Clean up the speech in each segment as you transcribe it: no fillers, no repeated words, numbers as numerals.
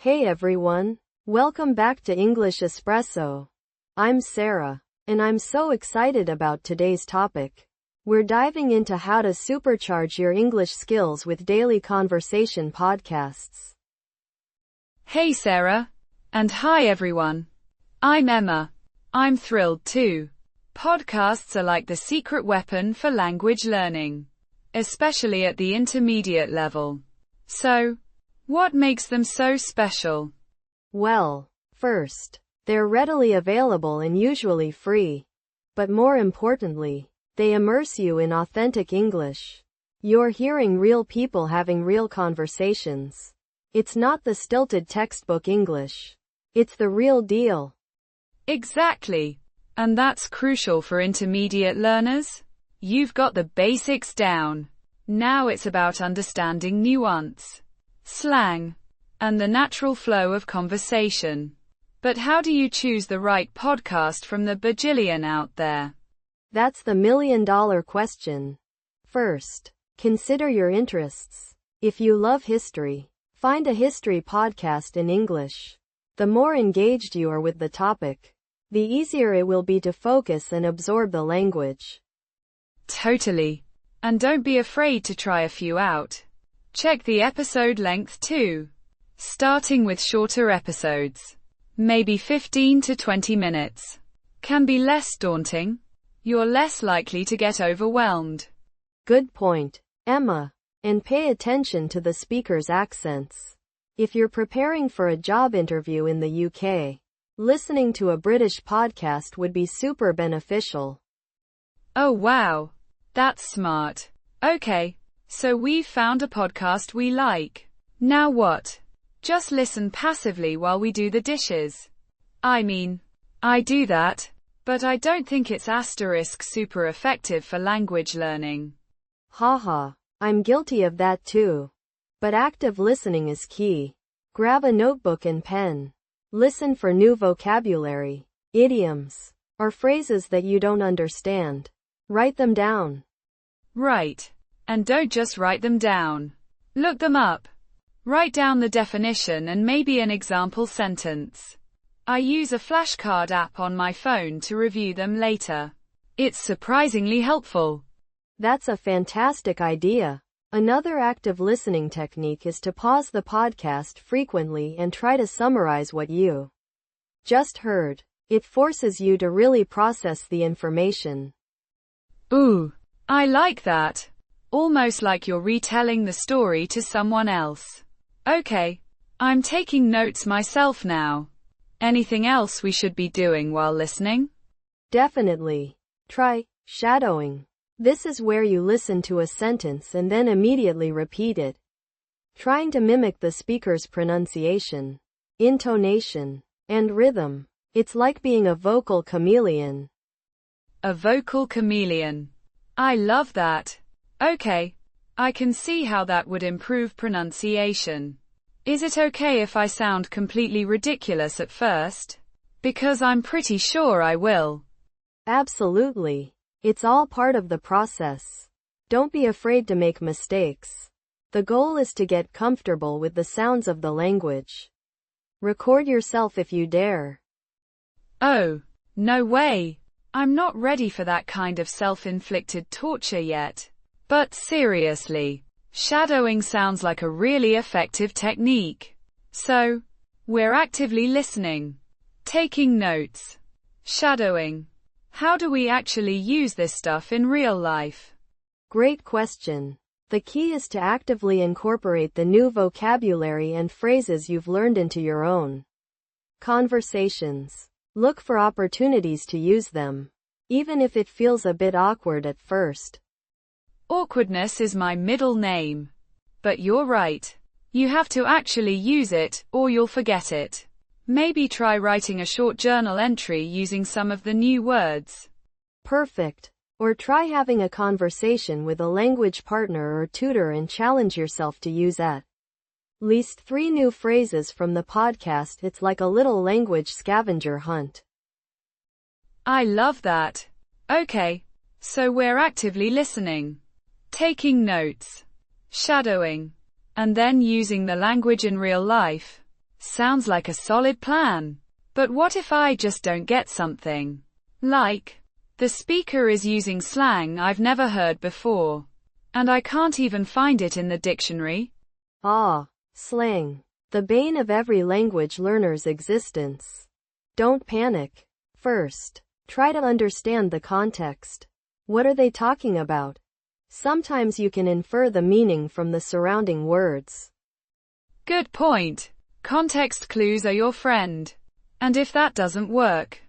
Hey everyone, welcome back to English Espresso. I'm Sarah, and I'm so excited about today's topic. We're diving into how to supercharge your English skills with daily conversation podcasts. Hey Sarah, and hi everyone. I'm Emma. I'm thrilled too. Podcasts are like the secret weapon for language learning, especially at the intermediate level. So, what makes them so special? Well, first, they're readily available and usually free. But more importantly, they immerse you in authentic English. You're hearing real people having real conversations. It's not the stilted textbook English. It's the real deal. Exactly. And that's crucial for intermediate learners. You've got the basics down. Now it's about understanding nuance, slang, and the natural flow of conversation. But how do you choose the right podcast from the bajillion out there? That's the million-dollar question. First, consider your interests. If you love history, find a history podcast in English. The more engaged you are with the topic, the easier it will be to focus and absorb the language. Totally. And don't be afraid to try a few out. Check the episode length too. Starting with shorter episodes, maybe 15 to 20 minutes, can be less daunting. You're less likely to get overwhelmed. Good point, Emma. And pay attention to the speaker's accents. If you're preparing for a job interview in the UK, listening to a British podcast would be super beneficial. Oh wow. That's smart. Okay. So we've found a podcast we like. Now what? Just listen passively while we do the dishes. I mean, I do that, but I don't think it's super effective for language learning. Haha, I'm guilty of that too. But active listening is key. Grab a notebook and pen. Listen for new vocabulary, idioms, or phrases that you don't understand. Write them down. Right. And don't just write them down. Look them up. Write down the definition and maybe an example sentence. I use a flashcard app on my phone to review them later. It's surprisingly helpful. That's a fantastic idea. Another active listening technique is to pause the podcast frequently and try to summarize what you just heard. It forces you to really process the information. Ooh, I like that. Almost like you're retelling the story to someone else. Okay, I'm taking notes myself now. Anything else we should be doing while listening? Definitely. Try shadowing. This is where you listen to a sentence and then immediately repeat it, trying to mimic the speaker's pronunciation, intonation, and rhythm. It's like being a vocal chameleon. A vocal chameleon. I love that. Okay, I can see how that would improve pronunciation. Is it okay if I sound completely ridiculous at first? Because I'm pretty sure I will. Absolutely. It's all part of the process. Don't be afraid to make mistakes. The goal is to get comfortable with the sounds of the language. Record yourself if you dare. Oh, no way. I'm not ready for that kind of self-inflicted torture yet. But seriously, shadowing sounds like a really effective technique. So, we're actively listening, taking notes, shadowing. How do we actually use this stuff in real life? Great question. The key is to actively incorporate the new vocabulary and phrases you've learned into your own conversations. Look for opportunities to use them, even if it feels a bit awkward at first. Awkwardness is my middle name. But you're right. You have to actually use it, or you'll forget it. Maybe try writing a short journal entry using some of the new words. Perfect. Or try having a conversation with a language partner or tutor and challenge yourself to use at least 3 new phrases from the podcast. It's like a little language scavenger hunt. I love that. Okay. So we're actively listening, taking notes, shadowing, and then using the language in real life. Sounds like a solid plan. But what if I just don't get something? Like, the speaker is using slang I've never heard before, and I can't even find it in the dictionary? Slang. The bane of every language learner's existence. Don't panic. First, try to understand the context. What are they talking about? Sometimes you can infer the meaning from the surrounding words. Good point. Context clues are your friend. And if that doesn't work,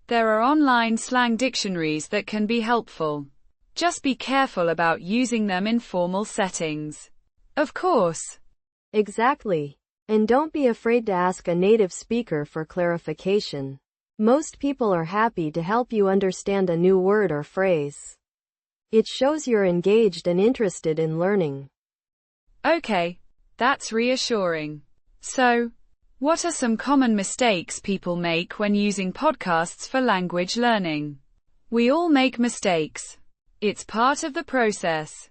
there are online slang dictionaries that can be helpful. Just be careful about using them in formal settings. Of course. Exactly. And don't be afraid to ask a native speaker for clarification. Most people are happy to help you understand a new word or phrase. It shows you're engaged and interested in learning. Okay, that's reassuring. So, what are some common mistakes people make when using podcasts for language learning? We all make mistakes. It's part of the process.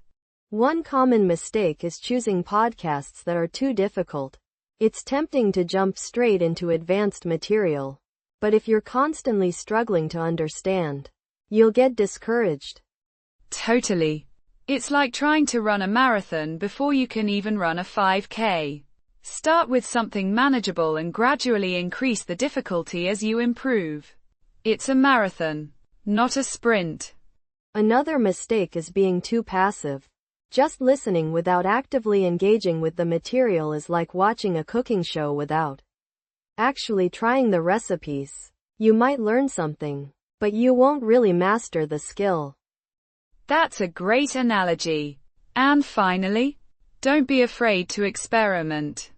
One common mistake is choosing podcasts that are too difficult. It's tempting to jump straight into advanced material. But if you're constantly struggling to understand, you'll get discouraged. Totally. It's like trying to run a marathon before you can even run a 5K. Start with something manageable and gradually increase the difficulty as you improve. It's a marathon, not a sprint. Another mistake is being too passive. Just listening without actively engaging with the material is like watching a cooking show without actually trying the recipes. You might learn something, but you won't really master the skill. That's a great analogy. And finally, don't be afraid to experiment.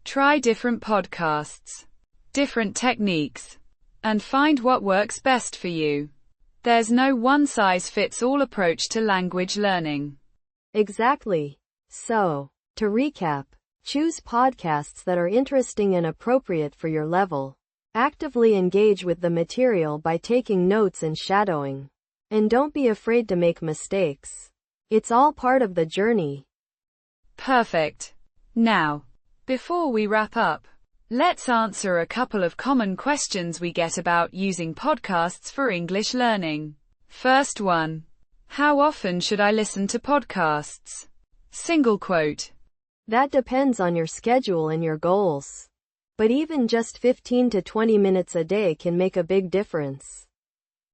Try different podcasts, different techniques, and find what works best for you. There's no one-size-fits-all approach to language learning. Exactly. So, to recap, choose podcasts that are interesting and appropriate for your level. Actively engage with the material by taking notes and shadowing. And don't be afraid to make mistakes. It's all part of the journey. Perfect. Now, before we wrap up, let's answer a couple of common questions we get about using podcasts for English learning. First one. How often should I listen to podcasts? Single quote. That depends on your schedule and your goals. But even just 15 to 20 minutes a day can make a big difference.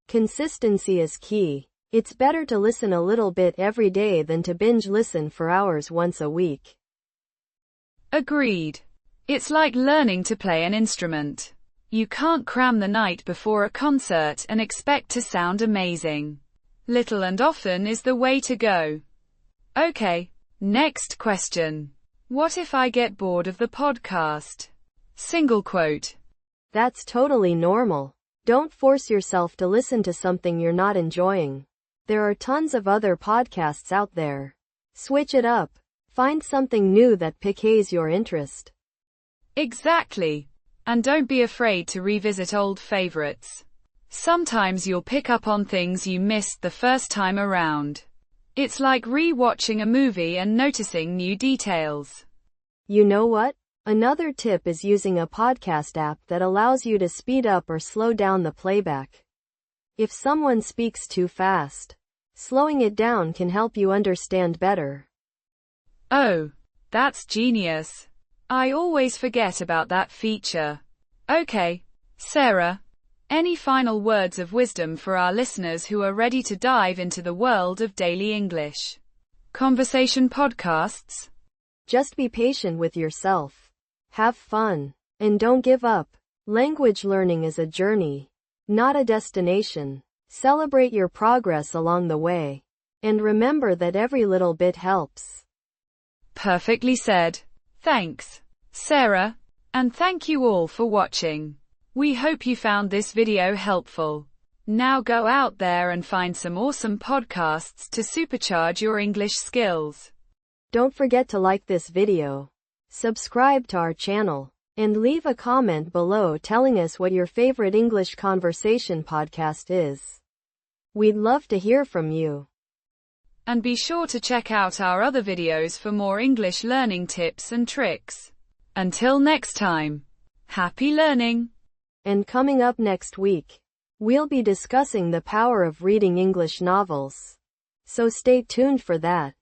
Consistency is key. It's better to listen a little bit every day than to binge listen for hours once a week. Agreed. It's like learning to play an instrument. You can't cram the night before a concert and expect to sound amazing. Little and often is the way to go. Okay, next question. What if I get bored of the podcast? Single quote. That's totally normal. Don't force yourself to listen to something you're not enjoying. There are tons of other podcasts out there. Switch it up. Find something new that piques your interest. Exactly. And don't be afraid to revisit old favorites. Sometimes you'll pick up on things you missed the first time around. It's like re-watching a movie and noticing new details. You know what? Another tip is using a podcast app that allows you to speed up or slow down the playback. If someone speaks too fast, slowing it down can help you understand better. Oh, that's genius. I always forget about that feature. Okay, Sarah, any final words of wisdom for our listeners who are ready to dive into the world of daily English conversation podcasts? Just be patient with yourself. Have fun. And don't give up. Language learning is a journey, not a destination. Celebrate your progress along the way. And remember that every little bit helps. Perfectly said. Thanks, Sarah. And thank you all for watching. We hope you found this video helpful. Now go out there and find some awesome podcasts to supercharge your English skills. Don't forget to like this video, subscribe to our channel, and leave a comment below telling us what your favorite English conversation podcast is. We'd love to hear from you. And be sure to check out our other videos for more English learning tips and tricks. Until next time. Happy learning! And coming up next week, we'll be discussing the power of reading English novels. So stay tuned for that.